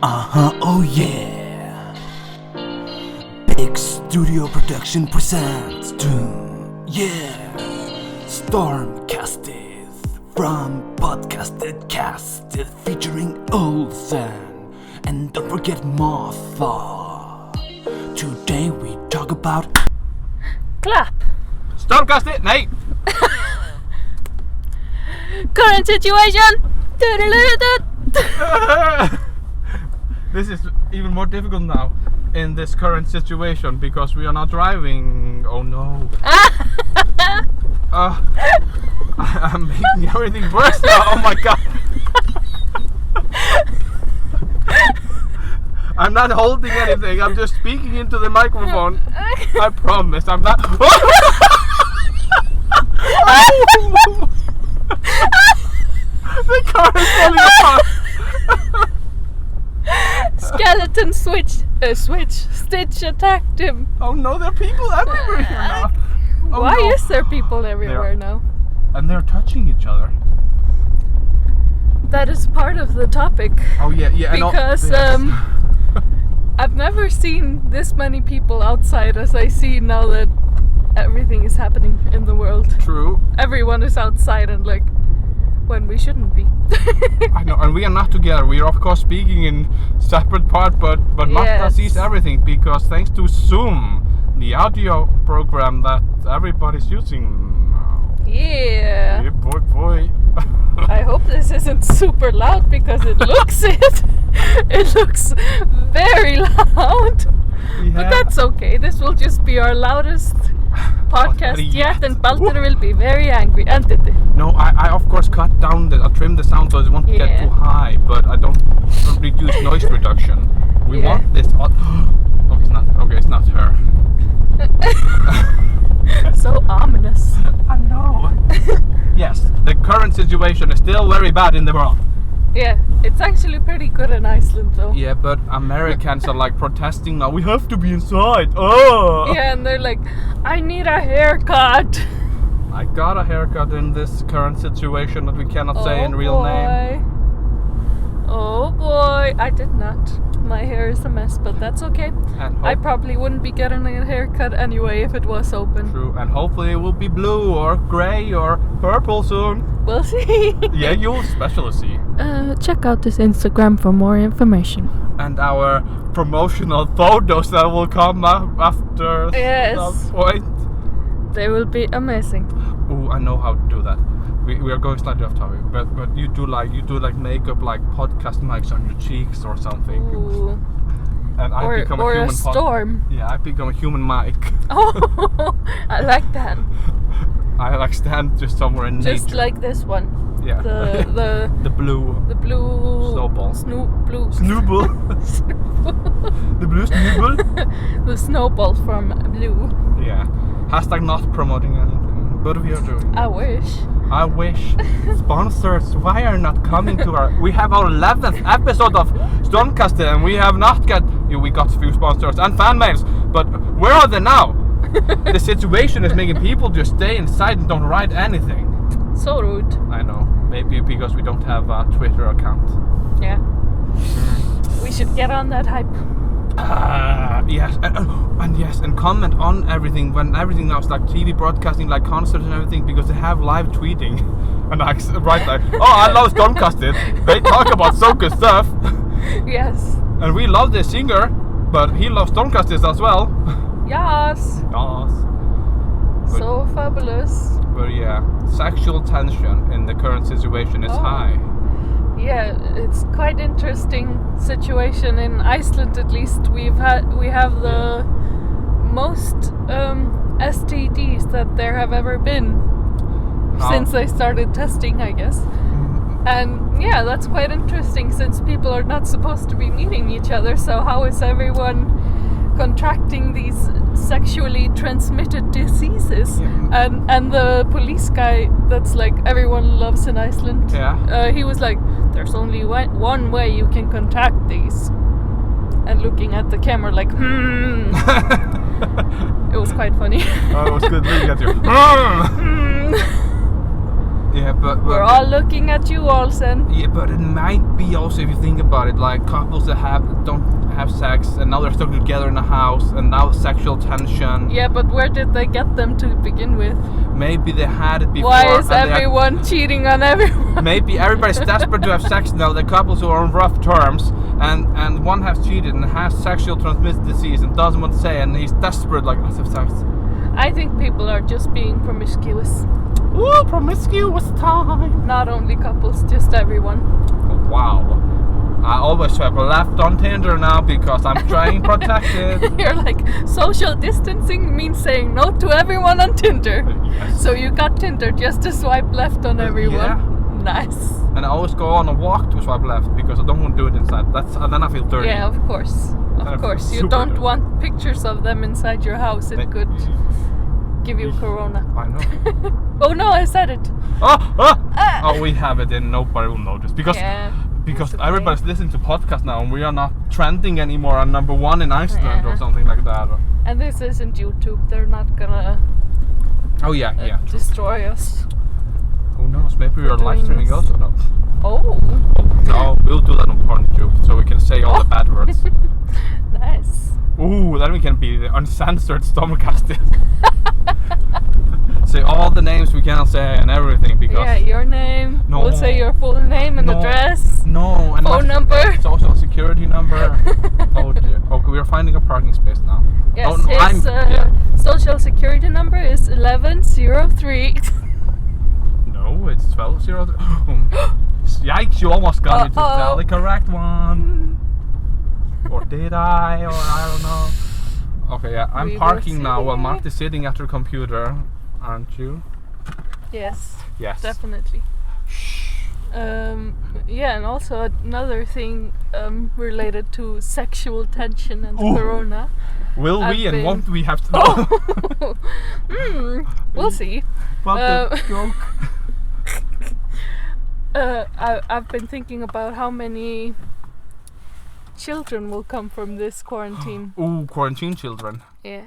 Oh yeah. Big Studio Production presents Storm Kastið from Kastið featuring Olsen. And don't forget Martha. Today we talk about Clap. Storm Kastið, nei. Current situation. This is even more difficult now in this current situation because we are not driving. Oh no. I'm making everything worse now. Oh my god. I'm not holding anything. I'm just speaking into the microphone. I promise. I'm not. The car is falling apart. Skeleton Stitch attacked him. Oh no, there are people everywhere here now. Oh, Why no. is there people everywhere now? And they're touching each other. That is part of the topic. Oh yeah. Because I've never seen this many people outside as I see now that everything is happening in the world. True. Everyone is outside and like when we shouldn't be. I know, and we are not together. We are of course speaking in separate part, but Martha sees everything because thanks to Zoom, the audio program that everybody's using now. Yeah. Yeah, boy. I hope this isn't super loud because it looks it. It looks very loud. But that's okay. This will just be our loudest podcast yet, and Baldur will be very angry. And did it? No, I of course cut down I trimmed the sound so it won't get too high, but I don't reduce noise reduction. We want this. It's not her. So ominous. I know. Yes, the current situation is still very bad in the world. Yeah, it's actually pretty good in Iceland though. Yeah, but Americans are like protesting now. We have to be inside. Oh. Yeah, and they're like, I need a haircut. I got a haircut in this current situation that we cannot say in real name. Oh boy, I did not. My hair is a mess, but that's okay. I probably wouldn't be getting a haircut anyway if it was open. True, and hopefully it will be blue or grey or purple soon. We'll see. Yeah, you'll especially see. Check out this Instagram for more information. And our promotional photos that will come up after some point. They will be amazing. Oh, I know how to do that. We are going slightly off topic, but you do like makeup like podcast mics on your cheeks or something. Ooh. And I become a human. Or a storm. Yeah, I become a human mic. Oh, I like that. I like stand just somewhere in nature. Just like this one. Yeah. The blue. The blue. Snowball. Blue. Snowball. The blue snowball. The snowball from Blue. Yeah. Hashtag not promoting anything, but we are doing. I wish. Sponsors, why are not coming to our? We have our 11th episode of Storm Kastið, and we have not got. We got a few sponsors and fan mails, but where are they now? The situation is making people just stay inside and don't write anything. So rude. I know. Maybe because we don't have a Twitter account. Yeah. We should get on that hype. Yes, and comment on everything when everything now is like TV broadcasting, like concerts and everything, because they have live tweeting. And I write like, oh, I love Storm Kastið. They talk about so good stuff. Yes. And we love the singer, but he loves Storm Kastið as well. Yes. So fabulous. But yeah, sexual tension in the current situation is high. Yeah, it's quite interesting situation in Iceland. At least we have the most STDs that there have ever been since they started testing, I guess. And yeah, that's quite interesting since people are not supposed to be meeting each other. So how is everyone contracting these sexually transmitted diseases? And the police guy that's like everyone loves in Iceland, he was like, there's only one way you can contract these, and looking at the camera like It was quite funny. Oh, it was good looking at you. Yeah, but We're all looking at you, Olsen. Yeah, but it might be also, if you think about it, like couples that don't have sex and now they're stuck together in a house and now sexual tension. Yeah, but where did they get them to begin with? Maybe they had it before. Why is everyone cheating on everyone? Maybe everybody's desperate to have sex now. The couples who are on rough terms and one has cheated and has sexual transmitted disease and doesn't want to say, and he's desperate, like, let's have sex. I think people are just being promiscuous. Ooh, promiscuous time. Not only couples, just everyone. Oh, wow. I always swipe left on Tinder now because I'm trying protected. You're like, social distancing means saying no to everyone on Tinder. Yes. So you got Tinder just to swipe left on everyone. Yeah. Nice. And I always go on a walk to swipe left because I don't want to do it inside. And then I feel dirty. Yeah, of course. Of course. You don't dirty. Want pictures of them inside your house. It could give you corona. I know. Oh no, I said it. Oh, we have it and nobody will notice because okay. everybody's listening to podcasts now and we are not trending anymore on #1 in Iceland or something like that. And this isn't YouTube. They're not gonna destroy us. Who knows? Maybe we are live streaming also. No. Oh. No, we'll do that on PornTube so we can say all the bad words. Nice. Ooh, then we can be the uncensored Kastið. Say all the names we can say and everything because your name. No. We'll say your full name and address. No, and phone number. Social security number. Oh dear. Okay, we are finding a parking space now. Yes, oh, no, his social security number is 1103. No, it's 1203. Yikes! You almost got me to tell the correct one. Or did I? Or I don't know. Okay, yeah, I'm parking now while Marty's sitting at her computer, aren't you? Yes. Yes. Definitely. Yeah, and also another thing related to sexual tension and corona. Will we and won't we have to? We'll see. What a joke. I've been thinking about how many children will come from this quarantine. Ooh, quarantine children. Yeah.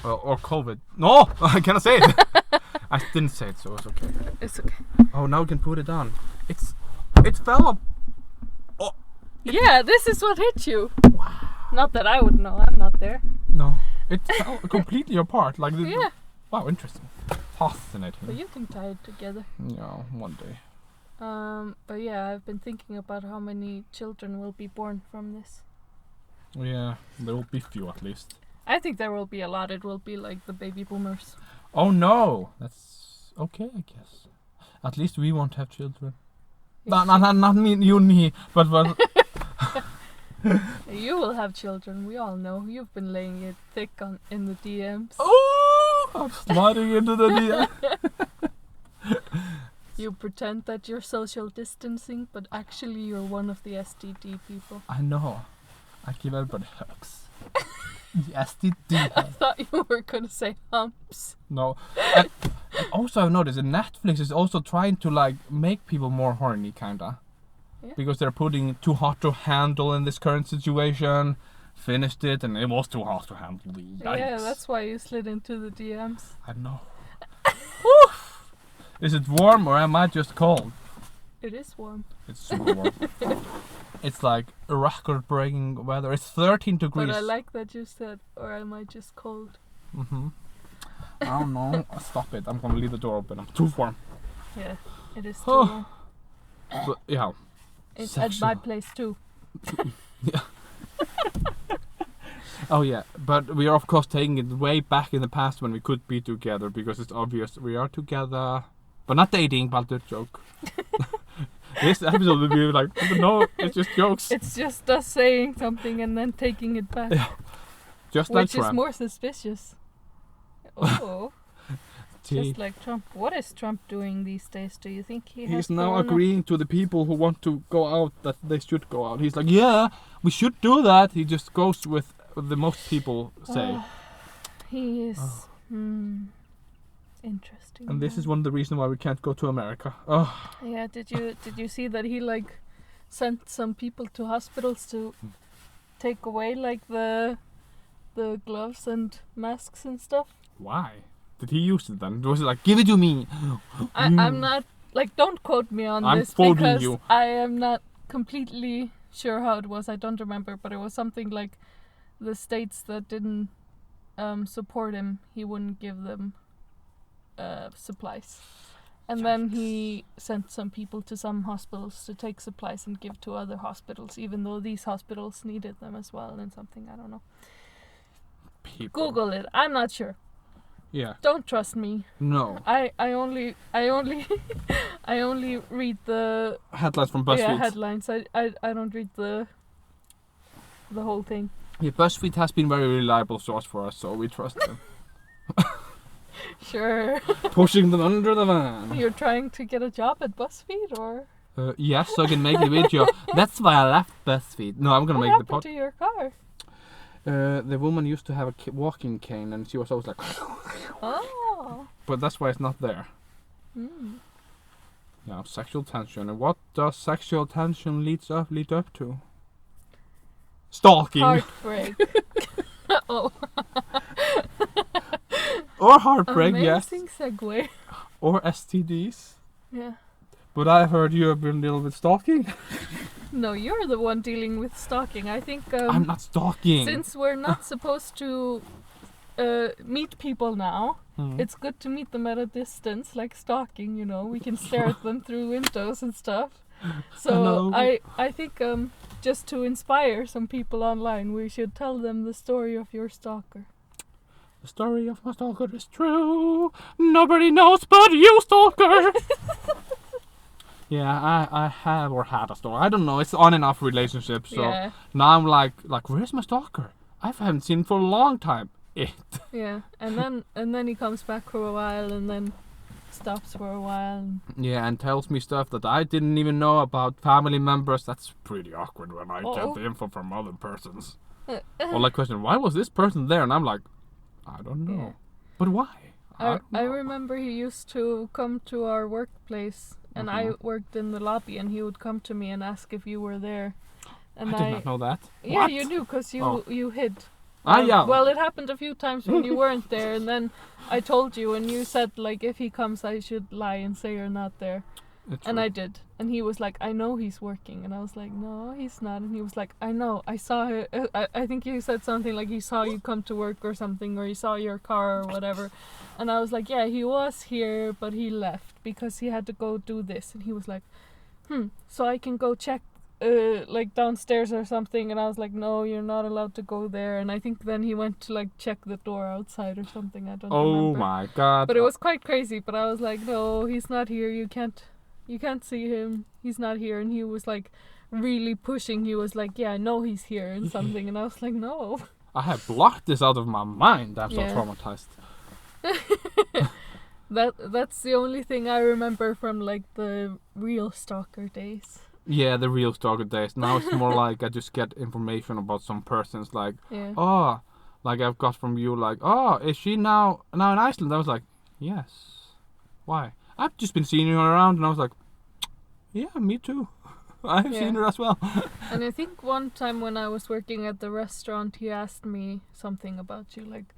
Or COVID. No, I cannot say it. I didn't say it, so it's okay. It's okay. Oh, now we can put it on. It fell up. Oh. Yeah, this is what hit you. Wow. Not that I would know. I'm not there. No, it fell completely apart. Like this. Yeah. Wow, interesting. Fascinating. But you can tie it together. Yeah, one day. But yeah, I've been thinking about how many children will be born from this. Yeah, there will be few at least. I think there will be a lot. It will be like the baby boomers. Oh no, that's okay, I guess. At least we won't have children. Yes. Not me, you and me, but You will have children. We all know. You've been laying it thick in the DMs. Oh, I'm sliding into the DM. You pretend that you're social distancing, but actually you're one of the STD people. I know. I give everybody hugs. The STD. I thought you were gonna say humps. No. And also I've noticed that Netflix is also trying to like make people more horny, kinda. Yeah. Because they're putting Too Hot to Handle in this current situation. Finished it and it was too hot to handle. Yikes. Yeah, that's why you slid into the DMs. I know. Is it warm or am I just cold? It is warm. It's super warm. It's like a record-breaking weather. It's 13 degrees. But I like that you said, or am I just cold? I don't know. Stop it. I'm gonna leave the door open. I'm too warm. Yeah, it is too warm. But, yeah. It's at my place too. Yeah. Oh yeah, but we are of course taking it way back in the past when we could be together because it's obvious we are together. But not dating, but a joke. This episode will be like, no, it's just jokes. It's just us saying something and then taking it back. Yeah. Just like Trump. Which is more suspicious. Oh. Just like Trump. What is Trump doing these days? Do you think he's now agreeing to the people who want to go out that they should go out? He's like, yeah, we should do that. He just goes with the most people say. He is interesting. And this is one of the reasons why we can't go to America. Oh. Yeah, did you see that he like sent some people to hospitals to take away like the gloves and masks and stuff? Why? Did he use it then? Was it like, give it to me? I'm not like, don't quote me on I'm this quoting because you. I am not completely sure how it was. I don't remember, but it was something like the states that didn't support him, he wouldn't give them supplies. And then he sent some people to some hospitals to take supplies and give to other hospitals, even though these hospitals needed them as well, and something, I don't know. People. Google it. I'm not sure. Yeah. Don't trust me. No. I only I only read the Headlines from BuzzFeed. headlines. I don't read the whole thing. Yeah, BuzzFeed has been very reliable source for us, so we trust them. Sure. Pushing them under the van. You're trying to get a job at BuzzFeed, or Yes, so I can make the video. That's why I left BuzzFeed. No, I'm gonna what make the happened to your car? The woman used to have a walking cane, and she was always like. Oh. But that's why it's not there. Yeah, sexual tension. And what does sexual tension lead up to? Stalking. Heartbreak. Oh. Or heartbreak, yes. Amazing segue. Or STDs. Yeah. But I've heard you have been dealing with stalking. No, you're the one dealing with stalking. I think I'm not stalking. since we're not supposed to meet people now, it's good to meet them at a distance, like stalking, you know. We can stare at them through windows and stuff. So I think just to inspire some people online, we should tell them the story of your stalker. The story of my stalker is true. Nobody knows but you, stalker. Yeah, I have or had a stalker. I don't know. It's on and off relationship. So Yeah. now I'm like, where's my stalker? I haven't seen him for a long time. Yeah, and then he comes back for a while, and then stops for a while. Yeah, and tells me stuff that I didn't even know about family members. That's pretty awkward when I get the info from other persons. Or like question, why was this person there? And I'm like, I don't know. Yeah. But why? I remember he used to come to our workplace, and I worked in the lobby, and he would come to me and ask if you were there. And I did not know that. Yeah, What? you knew, because Oh. you hid. Yeah. Well, it happened a few times when you weren't there, and then I told you, and you said, like, if he comes, I should lie and say you're not there. And I did. And he was like, I know he's working. And I was like, no, he's not. And he was like, I know, I saw her. I think you said something like he saw you come to work or something, or he saw your car or whatever. And I was like, yeah, he was here, but he left because he had to go do this. And he was like, so I can go check like downstairs or something. And I was like, no, you're not allowed to go there. And I think then he went to like check the door outside or something. I don't remember. Oh my god. But it was quite crazy. But I was like, no, he's not here. You can't see him. He's not here. And he was like really pushing. He was like, yeah, I know he's here and something. And I was like, no. I have blocked this out of my mind. I'm so Yeah. traumatized. That's the only thing I remember from like the real stalker days. Yeah, the real stalker days. Now it's more like I just get information about some persons, like, Yeah. oh, like I've got from you, like, oh, is she now in Iceland? I was like, yes. Why? I've just been seeing her around, and I was like, yeah, me too. I've seen her as well. And I think one time when I was working at the restaurant, he asked me something about you, like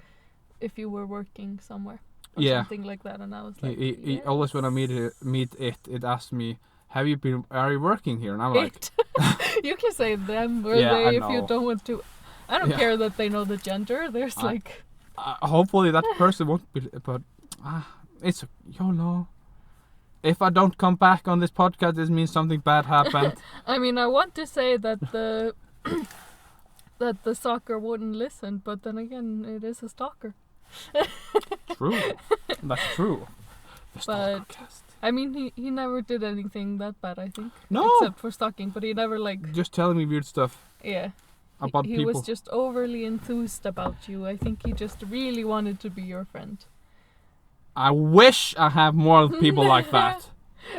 if you were working somewhere. Or something like that, and I was like, He always when I meet it asks me, are you working here? And I'm like, you can say them or Yeah, they I if you know. don't want to. I don't care that they know the gender. There's like, hopefully that person won't be, but it's YOLO. If I don't come back on this podcast, this means something bad happened. I mean, I want to say that the that the stalker wouldn't listen, but then again, it is a stalker. True, that's true. The But Stalkercast. I mean, he never did anything that bad, I think. No. Except for stalking, but he never like, Just telling me weird stuff yeah. about He people. was just overly enthused about you. I think he just really wanted to be your friend. I wish I have more people like that.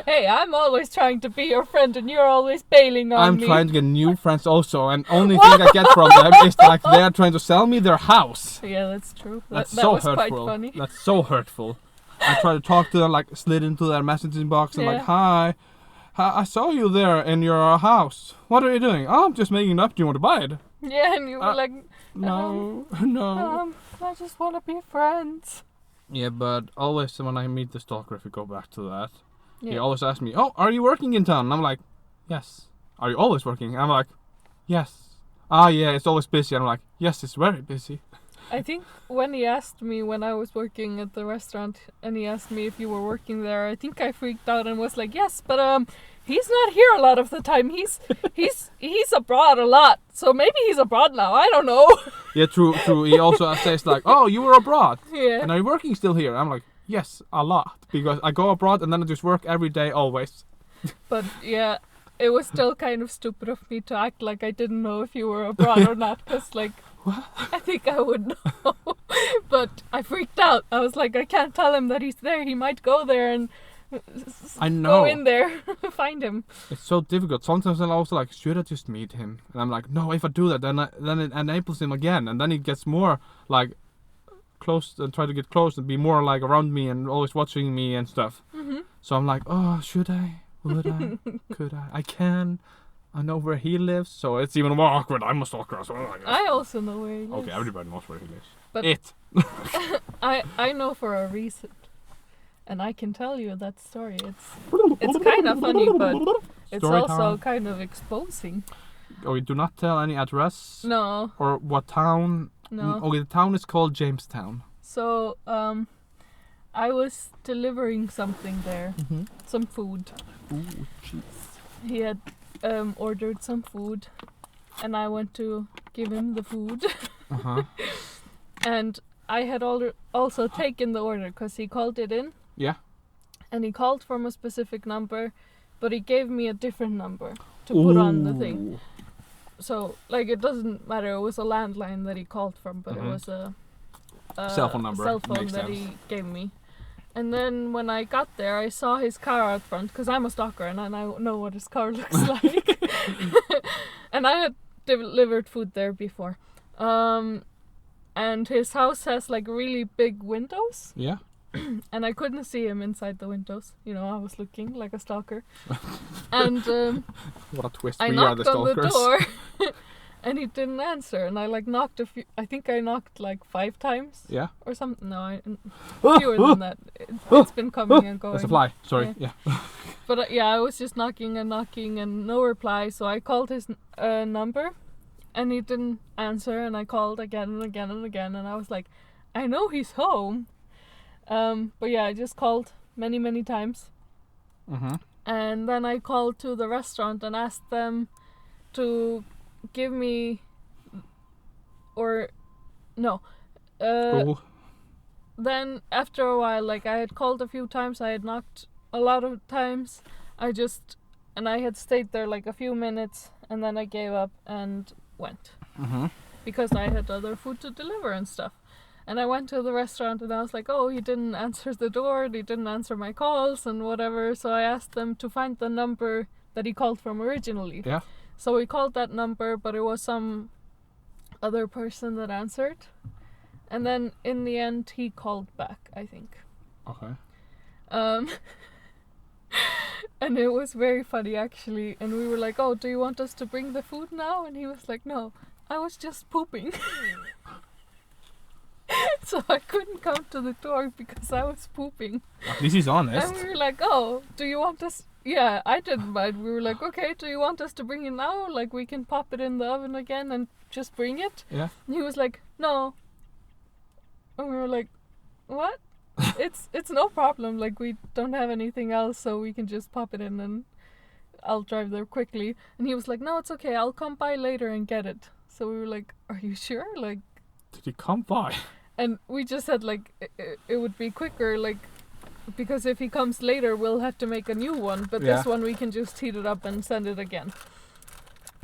Hey, I'm always trying to be your friend and you're always bailing on I'm me. trying to get new friends also, and only thing I get from them is like they're trying to sell me their house. Yeah, that's true. That's that so was hurtful. quite funny. That's so hurtful. I try to talk to them, like slid into their messaging box and like, Yeah. hi, I saw you there in your house. What are you doing? Oh, I'm just making it up. Do you want to buy it? Yeah, and you were like, No. I just want to be friends. Yeah, but always when I meet the stalker, if we go back to that, He always asks me, "Oh, are you working in town?" And I'm like, "Yes." "Are you always working?" And I'm like, "Yes." "Ah, yeah, it's always busy." And I'm like, "Yes, it's very busy." I think when he asked me when I was working at the restaurant and he asked me if you were working there, I think I freaked out and was like, "Yes, but he's not here a lot of the time. He's abroad a lot. So maybe he's abroad now. I don't know." Yeah, true. He also says like, "Oh, you were abroad. Yeah. And are you working still here?" I'm like, "Yes, a lot, because I go abroad and then I just work every day always." But yeah, it was still kind of stupid of me to act like I didn't know if you were abroad or not, because like, I think I would know. But I freaked out. I was like, I can't tell him that he's there. He might go there and I know. go in there, find him. It's so difficult. Sometimes I'm also like, should I just meet him? And I'm like, no, if I do that, then it enables him again, and then he gets more like close and try to get close and be more like around me and always watching me and stuff. Mm-hmm. So I'm like, oh, should I? Would I? Could I? I can. I know where he lives, so it's even more awkward. I'm a stalker as well, I guess. I also know where he lives. Okay, everybody knows where he lives. But it. I know for a reason, and I can tell you that story. It's kind of funny, but it's Story also time. kind of exposing. Oh, you do not tell any address? No. Or what town? No. Okay, the town is called Jamestown. So I was delivering something there, some food. Ooh, jeez. He had ordered some food, and I went to give him the food. Uh-huh. And I had also taken the order because he called it in. Yeah. And he called from a specific number, but he gave me a different number to put on the thing. So, like, it doesn't matter. It was a landline that he called from, but it was a cell phone number. Cell phone Makes that sense. he gave me. And then when I got there, I saw his car out front, because I'm a stalker and I know what his car looks like. And I had delivered food there before. And his house has like really big windows. Yeah. And I couldn't see him inside the windows. You know, I was looking like a stalker. And What a twist. I We are the knocked on the stalkers. door. And he didn't answer. And I like knocked I think I knocked like 5 times. Yeah. Or something. No, fewer than that. It's been coming and going. That's a fly. Sorry. Yeah. But yeah, I was just knocking and no reply. So I called his number. And he didn't answer. And I called again and again and again. And I was like, I know he's home. But yeah, I just called many times. Mm-hmm. And then I called to the restaurant and asked them to give me, or no. Then after a while, like I had called a few times, I had knocked a lot of times. And I had stayed there like a few minutes, and then I gave up and went. Mm-hmm. Because I had other food to deliver and stuff. And I went to the restaurant and I was like, oh, he didn't answer the door, he didn't answer my calls and whatever. So I asked them to find the number that he called from originally. Yeah. So we called that number, but it was some other person that answered. And then in the end, he called back, I think. Okay. And it was very funny, actually. And we were like, oh, do you want us to bring the food now? And he was like, no, I was just pooping. So I couldn't come to the door because I was pooping. At least he's honest. And we were like, oh, do you want us... Yeah, I didn't mind. We were like, okay, do you want us to bring it now? Like, we can pop it in the oven again and just bring it? Yeah. And he was like, no. And we were like, what? It's no problem. Like, we don't have anything else, so we can just pop it in and I'll drive there quickly. And he was like, no, it's okay. I'll come by later and get it. So we were like, are you sure? Like... Did he come by? And we just said, like, it would be quicker, like, because if he comes later, we'll have to make a new one. But this one, we can just heat it up and send it again.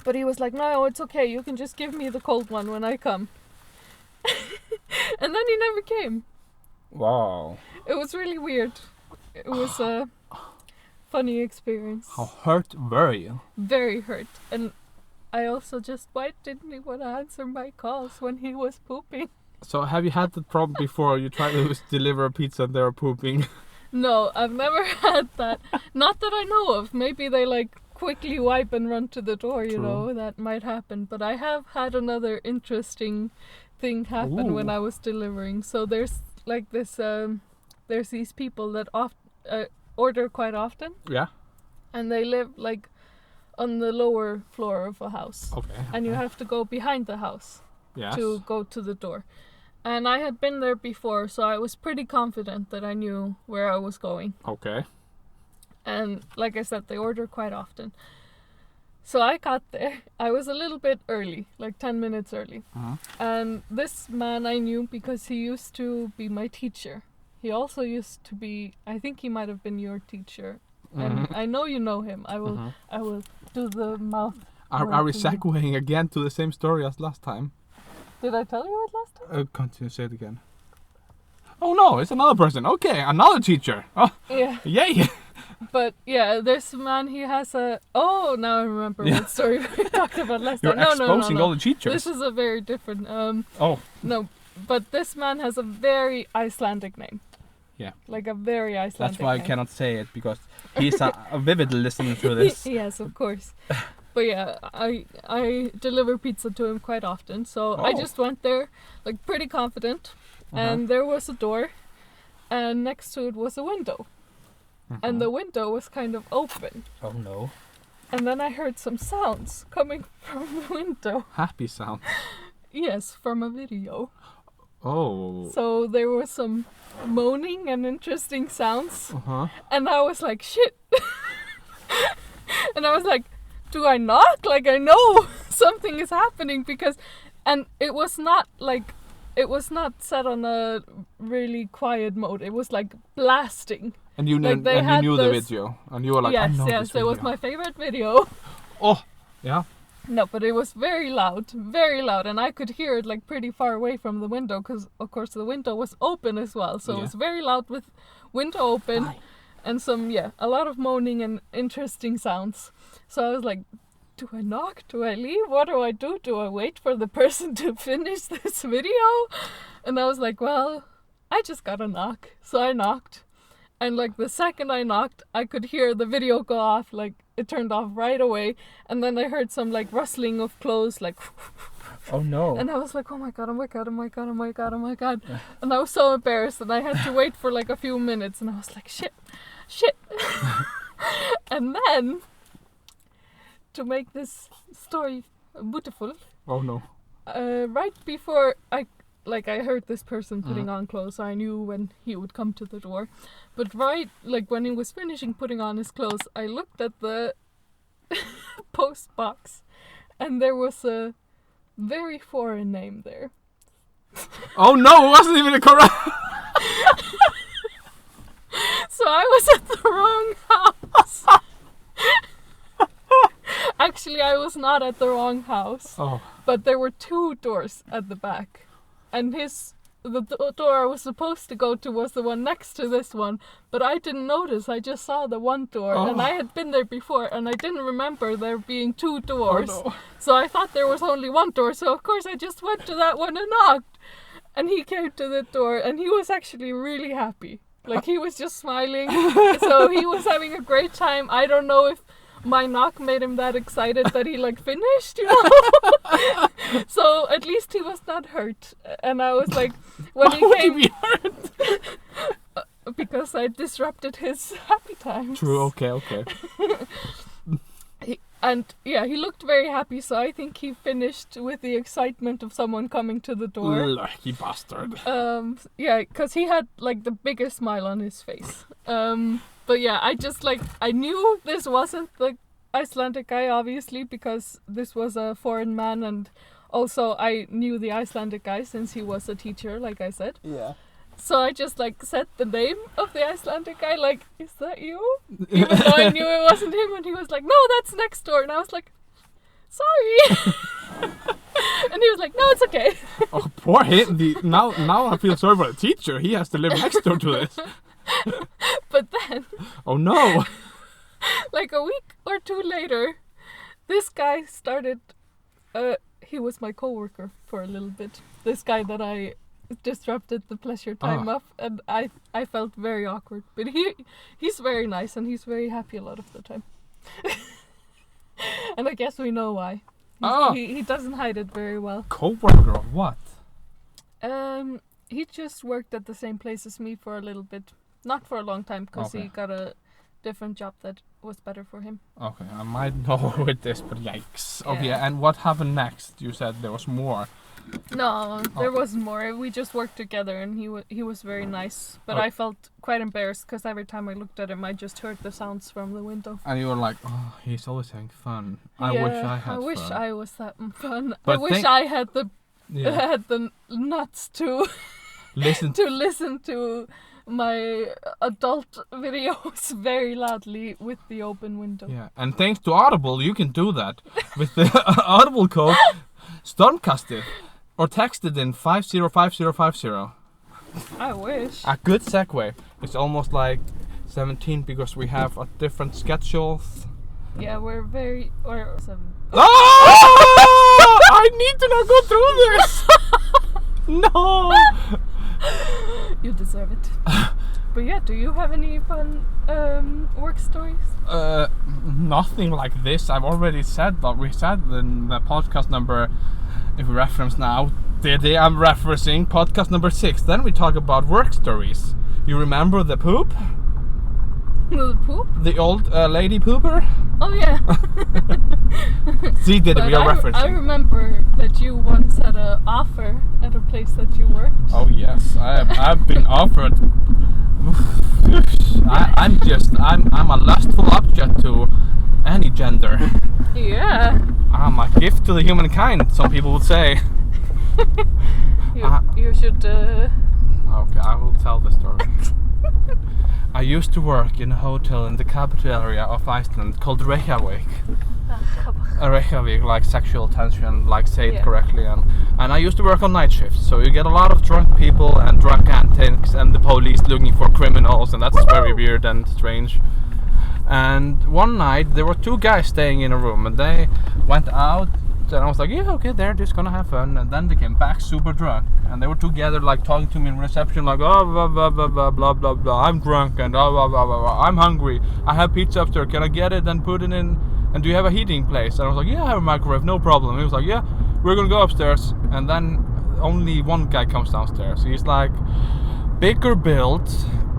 But he was like, no, it's okay. You can just give me the cold one when I come. And then he never came. Wow. It was really weird. It was a funny experience. How hurt were you? Very hurt. And I also just, why didn't he want to answer my calls when he was pooping? So have you had the problem before? You try to deliver a pizza and they're pooping? No, I've never had that. Not that I know of. Maybe they like quickly wipe and run to the door, you know. That might happen. But I have had another interesting thing happen when I was delivering. So there's like this, there's these people that order quite often, Yeah. and they live like on the lower floor of a house. Okay. And you have to go behind the house Yes. to go to the door. And I had been there before, so I was pretty confident that I knew where I was going. Okay. And like I said, they order quite often. So I got there. I was a little bit early, like 10 minutes early. And this man I knew because he used to be my teacher. He also used to be, I think he might have been your teacher. And I know you know him. I will do the mouth. Are we segueing again to the same story as last time? Did I tell you it last time? Continue, say it again. Oh no, it's another person. Okay, another teacher. Oh, Yeah. yay! But yeah, this man, he has a... Oh, now I remember what story we talked about last You're time. exposing No. all the teachers. This is a very different... Oh. No, but this man has a very Icelandic name. Yeah. Like a very Icelandic That's why name. I cannot say it, because he's a vivid listener to this. Yes, of course. But yeah, I deliver pizza to him quite often. So I just went there, like pretty confident. And there was a door. And next to it was a window. And the window was kind of open. Oh no. And then I heard some sounds coming from the window. Happy sound. Yes, from a video. Oh. So there was some moaning and interesting sounds. Uh-huh. And I was like, shit. And I was like, do I knock? Like, I know something is happening because... And it was not like... It was not set on a really quiet mode. It was like blasting. And you knew, Like, they had the this- video, and you were like, I know yes, this it was video. my favorite video. Oh, yeah. No, but it was very loud, and I could hear it like pretty far away from the window because, of course, the window was open as well. So it was very loud with window open and some, a lot of moaning and interesting sounds. So I was like, do I knock? Do I leave? What do I do? Do I wait for the person to finish this video? And I was like, well, I just gotta knock. So I knocked. And like the second I knocked, I could hear the video go off, like it turned off right away. And then I heard some like rustling of clothes, like... Oh no. And I was like, oh my god. And I was so embarrassed and I had to wait for like a few minutes and I was like, shit. And then, to make this story beautiful... Oh no. Right before I heard this person putting on clothes, so I knew when he would come to the door. But when he was finishing putting on his clothes, I looked at the post box and there was a very foreign name there. Oh no, it wasn't even a correct... So I was at the wrong house. Actually, I was not at the wrong house. Oh. But there were two doors at the back. And the door I was supposed to go to was the one next to this one. But I didn't notice. I just saw the one door. Oh. And I had been there before. And I didn't remember there being two doors. Oh, no. So I thought there was only one door. So of course I just went to that one and knocked. And he came to the door. And he was actually really happy. Like he was just smiling. So he was having a great time. I don't know if my knock made him that excited that he like finished, you know. So at least he was not hurt. And I was like, when he Why came, would he be hurt? because I disrupted his happy times. True. Okay. He looked very happy. So I think he finished with the excitement of someone coming to the door. Lucky bastard. Because he had like the biggest smile on his face. But yeah, I knew this wasn't the Icelandic guy, obviously, because this was a foreign man, and also I knew the Icelandic guy since he was a teacher, like I said. Yeah. So I just like said the name of the Icelandic guy, like, is that you? Even though I knew it wasn't him, and he was like, no, that's next door. And I was like, sorry. And he was like, no, it's okay. Oh, poor him. Now I feel sorry for the teacher. He has to live next door to this. But then... Oh no. Like a week or two later, this guy started... he was my coworker for a little bit. This guy that I disrupted the pleasure time of, and I felt very awkward. But he's very nice and he's very happy a lot of the time. And I guess we know why. He doesn't hide it very well. Coworker of what? He just worked at the same place as me for a little bit. Not for a long time, because he got a different job that was better for him. Okay, I might know with this, but yikes. Okay, Yeah. and what happened next? You said there was more. No, there wasn't more. We just worked together, and he was very nice. But Oh. I felt quite embarrassed because every time I looked at him, I just heard the sounds from the window. And you were like, oh, he's always having fun. I Yeah, wish I had I wish fun. I was that fun. But I wish I had the Yeah. had the nuts to Listen. to listen to my adult videos very loudly with the open window. Yeah, and thanks to Audible, you can do that with the Audible code Stormkastið or text it in 505050. I wish. A good segue. It's almost like 17 because we have a different schedules. Yeah, we're very Oh! I need to not go through this. No. You deserve it. But yeah, do you have any fun work stories? Nothing like this. I've already said that. We said in the podcast number, if we reference now, I'm referencing podcast number 6. Then we talk about work stories. You remember the poop? The poop? The old lady pooper? Oh yeah. See, did we are I referencing? remember that you once had an offer at a place that you worked. Oh yes, I've been offered. I'm a lustful object to any gender. Yeah. I'm a gift to the humankind, some people would say. You should. Okay, I will tell the story. I used to work in a hotel in the capital area of Iceland called Reykjavik. Reykjavik, like sexual tension, like say it Yeah. correctly, and I used to work on night shifts, so you get a lot of drunk people and drunk antics and the police looking for criminals, and that's very weird and strange. And one night there were 2 guys staying in a room, and they went out, and I was like, yeah, okay, they're just gonna have fun. And then they came back super drunk, and they were together like talking to me in reception like, oh, blah blah blah blah blah blah blah, I'm drunk and blah blah blah blah, I'm hungry, I have pizza upstairs, can I get it and put it in, and do you have a heating place? And I was like, yeah, I have a microwave, no problem. And he was like, yeah, we're gonna go upstairs. And then only one guy comes downstairs. He's like bigger built,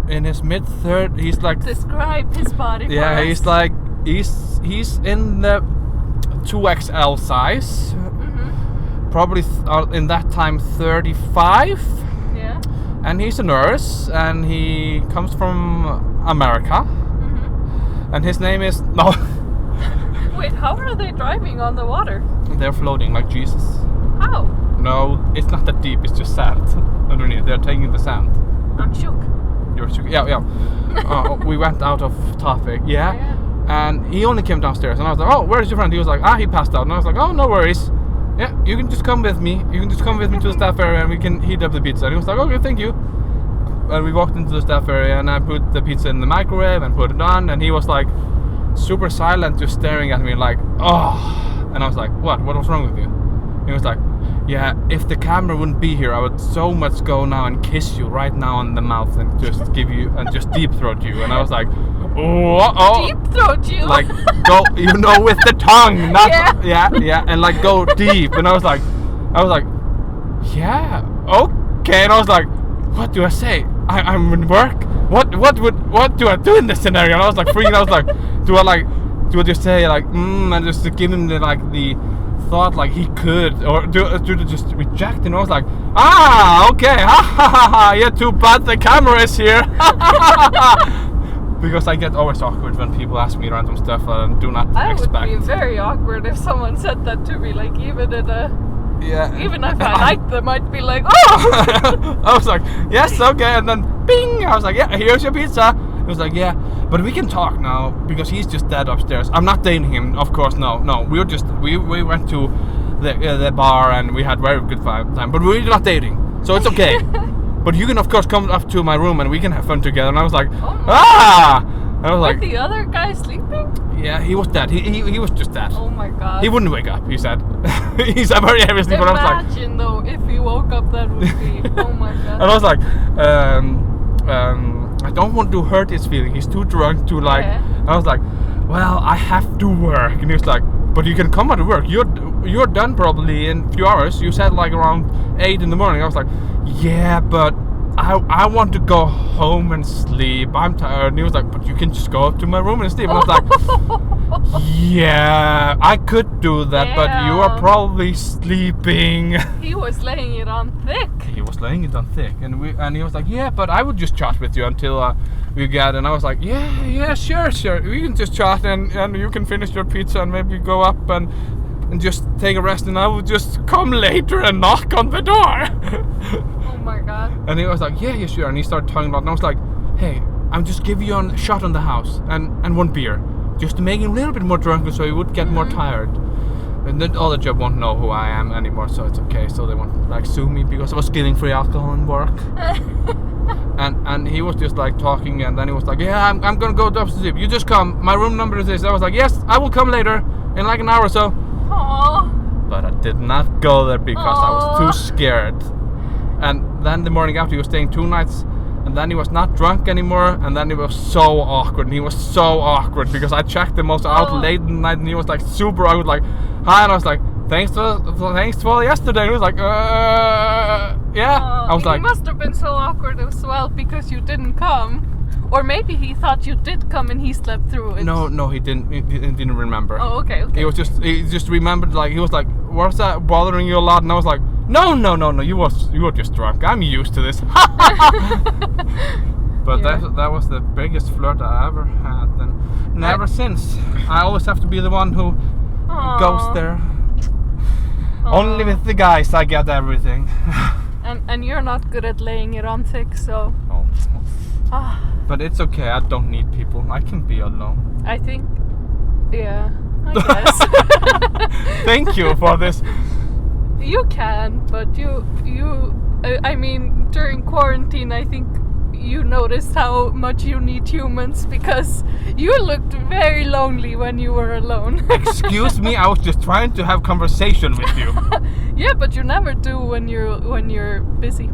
in his mid-30s. He's like, Describe his body. yeah, for he's us. like, he's in the 2XL size, probably in that time 35, Yeah. and he's a nurse, and he comes from America, and his name is, no, Wait, how are they driving on the water? they're floating like Jesus. How? No, it's not that deep, it's just sand underneath, they're taking the sand. I'm shook. You're shook. Yeah. We went out of topic, yeah. And he only came downstairs, and I was like, oh, where's your friend? He was like, he passed out. And I was like, oh, no worries. Yeah, you can just come with me. You can just come with me to the staff area, and we can heat up the pizza. And he was like, okay, thank you. And we walked into the staff area, and I put the pizza in the microwave and put it on. And he was like, super silent, just staring at me like, oh. And I was like, what? What was wrong with you? He was like, yeah, if the camera wouldn't be here, I would so much go now and kiss you right now on the mouth and just give you, and just deep throat you. And I was like, oh. Deep throat you. Like, go, with the tongue, not, yeah, and like go deep. And I was like, yeah, okay. And I was like, what do I say? I'm in work. What do I do in this scenario? And I was like freaking. I was like, do I just say like, and just to give him the thought like he could, or do I just reject? And I was like, okay, yeah, too bad the camera is here. Because I get always awkward when people ask me random stuff and do not expect. I would be very awkward if someone said that to me, like even if I liked them, I'd be like, oh! I was like, yes, okay, and then bing, I was like, yeah, here's your pizza. He was like, yeah, but we can talk now because he's just dead upstairs. I'm not dating him, of course, no. We went to the bar and we had very good time, but we're not dating, so it's okay. But you can of course come up to my room and we can have fun together. And I was like, And I was like, the other guy sleeping? Yeah, he was dead. He was just dead. Oh my god. He wouldn't wake up, he said. He's a very heavy sleeper. Imagine though, if he woke up, that would be, oh my god. And I was like, I don't want to hurt his feeling. He's too drunk to like. Yeah. I was like, well, I have to work. And he was like, but you can come out to work. You're done probably in a few hours. You said like around 8 in the morning. I was like, yeah, but I want to go home and sleep. I'm tired. And he was like, but you can just go up to my room and sleep. And I was like, yeah, I could do that, but you are probably sleeping. He was laying it on thick. He was laying it on thick, and he was like, yeah, but I would just chat with you until we get. And I was like, yeah, sure. We can just chat, and you can finish your pizza and maybe go up and just take a rest, and I will just come later and knock on the door. Oh my god. And he was like, yeah, sure. And he started talking about it, and I was like, hey, I'm just giving you a shot on the house and one beer, just to make him a little bit more drunk so he would get more tired. And then all the job won't know who I am anymore, so it's okay. So they won't like sue me because I was stealing free alcohol in work. and he was just like talking, and then he was like, yeah, I'm gonna go upstairs. You just come. My room number is this. I was like, yes, I will come later in like an hour or so. Aww. But I did not go there because I was too scared. And then the morning after, he was staying 2 nights, and then he was not drunk anymore, and then it was so awkward. And he was so awkward because I checked him also out late in the night, and he was like super awkward, like, hi, and I was like, thanks for yesterday. And he was like, yeah. I was like, he must have been so awkward as well because you didn't come. Or maybe he thought you did come and he slept through it. No, he didn't. He didn't remember. Oh, okay. He just remembered, like, he was like, was that bothering you a lot? And I was like, no, you were just drunk. I'm used to this. But that was the biggest flirt I ever had, and never since. I always have to be the one who goes there. Only with the guys I get everything. and you're not good at laying it on thick, so. But it's okay. I don't need people. I can be alone. I think, yeah, I guess. Thank you for this. You can, but I mean, during quarantine, I think you noticed how much you need humans because you looked very lonely when you were alone. Excuse me, I was just trying to have conversation with you. Yeah, but you never do when you're busy.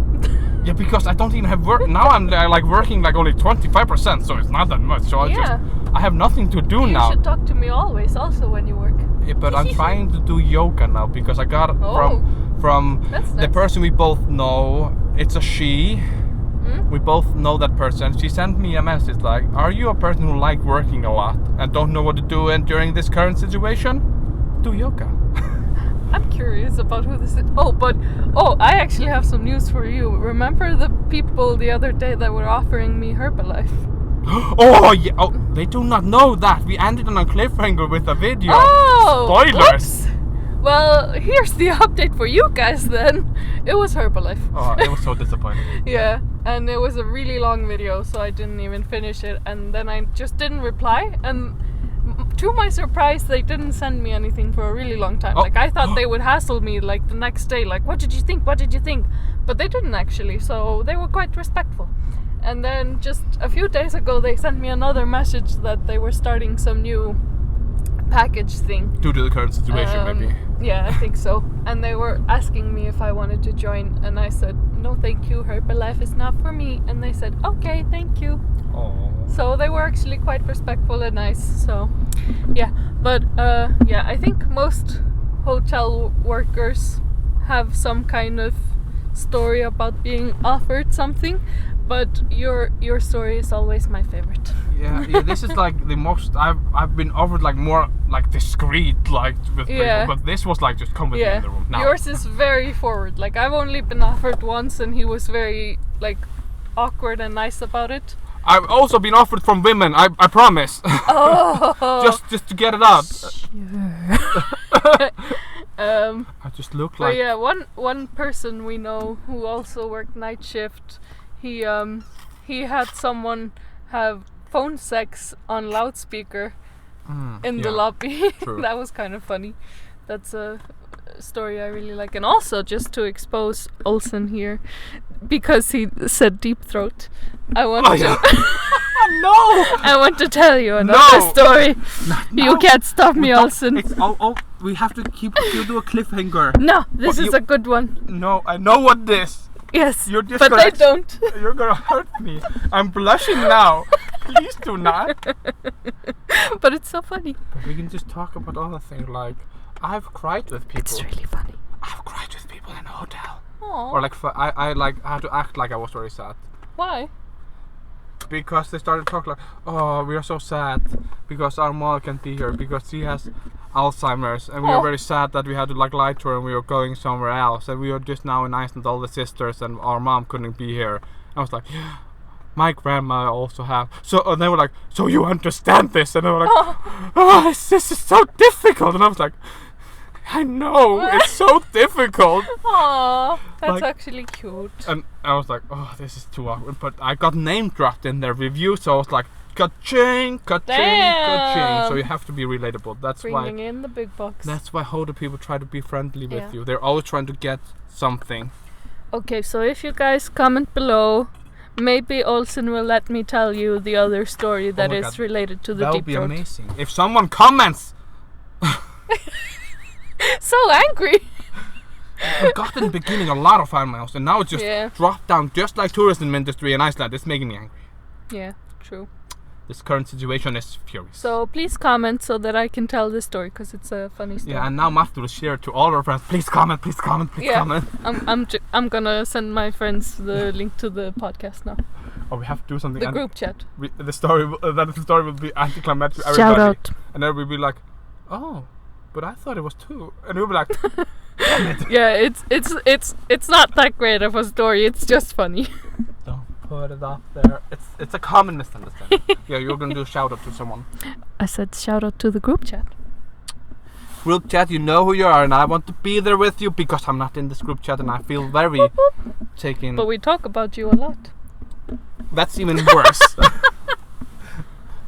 Yeah, because I don't even have work now. I'm like working like only 25%, so it's not that much. So I have nothing to do now. You should talk to me always, also when you work. Yeah, but I'm trying to do yoga now because I got it from the person we both know. It's a she. We both know that person. She sent me a message like, are you a person who like working a lot and don't know what to do and during this current situation? Do yoga. I'm curious about who this is. I actually have some news for you. Remember the people the other day that were offering me Herbalife? Oh yeah. Oh, they do not know that. We ended on a cliffhanger with a video. Oh, spoilers. Oops. Well, here's the update for you guys then. It was Herbalife. Oh, it was so disappointing. Yeah, and it was a really long video, so I didn't even finish it. And then I just didn't reply. And to my surprise, they didn't send me anything for a really long time. Like, I thought they would hassle me like the next day. Like, what did you think? But they didn't actually, so they were quite respectful. And then just a few days ago, they sent me another message that they were starting some new package thing. Due to the current situation, maybe. Yeah, I think so. And they were asking me if I wanted to join, and I said, no thank you, Herbalife is not for me. And they said, okay, thank you. Aww. So they were actually quite respectful and nice, so yeah. But I think most hotel workers have some kind of story about being offered something, but your story is always my favorite. Yeah, this is like the most I've been offered, like more like discreet, like with people, but this was like just come with me in the room. Now. Yours is very forward. Like, I've only been offered once, and he was very like awkward and nice about it. I've also been offered from women. I promise. Oh. just to get it out. Sure. I just look like. But yeah, one person we know who also worked night shift. He had someone have phone sex on loudspeaker in the lobby. That was kind of funny. That's a story I really like. And also, just to expose Olsen here, because he said deep throat, I want to No! I want to tell you another story. No. You can't stop me, Olsen. We have to do a cliffhanger. No, this is a good one. No, I know what this. Yes, You're just but they don't. You're gonna hurt me. I'm blushing now. Please do not. But it's so funny. But we can just talk about other things, like I've cried with people. It's really funny. I've cried with people in a hotel. Aww. Or like I like had to act like I was very sad. Why? Because they started talking like, oh, we are so sad because our mom can't be here because she has Alzheimer's, and we are very sad that we had to like lie to her and we were going somewhere else, and we were just now in Iceland, all the sisters, and our mom couldn't be here. I was like, my grandma also have. So and they were like, so you understand this? And they were like, oh, this is so difficult. And I was like, I know, it's so difficult. Aww, that's Like, actually cute. And I was like, oh, this is too awkward. But I got name dropped in their review, so I was like, ka-ching, ka-ching, ka-ching. So you have to be relatable. That's Bringing why. in the big bucks. That's why Hoda people try to be friendly with Yeah. you. They're always trying to get something. Okay, so if you guys comment below, maybe Olsen will let me tell you the other story that my is God. related to the That would deep be throat. amazing. If someone comments, So angry. we got in the beginning a lot of fan mails, and now it just dropped down, just like tourism industry in Iceland. It's making me angry. Yeah, true. This current situation is furious. So please comment so that I can tell this story, because it's a funny story. Yeah, and now Maftu will share it to all our friends. Please comment, please comment, please comment. I'm gonna send my friends the link to the podcast now. Oh, we have to do something. The group chat. The story will be anticlimactic for Shout everybody. out. And then we'll be like, oh, but I thought it was 2. And we'll be like, damn it. Yeah, it's not that great of a story. It's just funny. Don't put it up there. It's a common misunderstanding. Yeah, you're gonna do a shout out to someone. I said shout out to the group chat. Group chat, you know who you are, and I want to be there with you because I'm not in this group chat, and I feel very taken. But we talk about you a lot. That's even worse.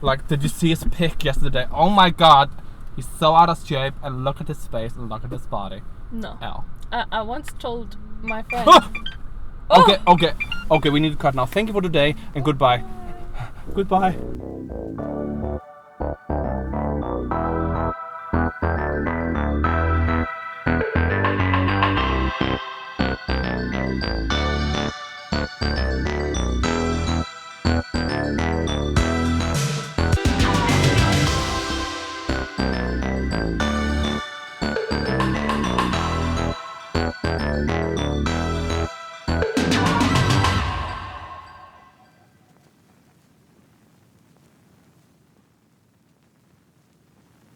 Like, did you see his pic yesterday? Oh my god, he's so out of shape, and look at his face and look at his body. No. Ow. I once told my friend. Okay, we need to cut now. Thank you for today, and goodbye. Goodbye.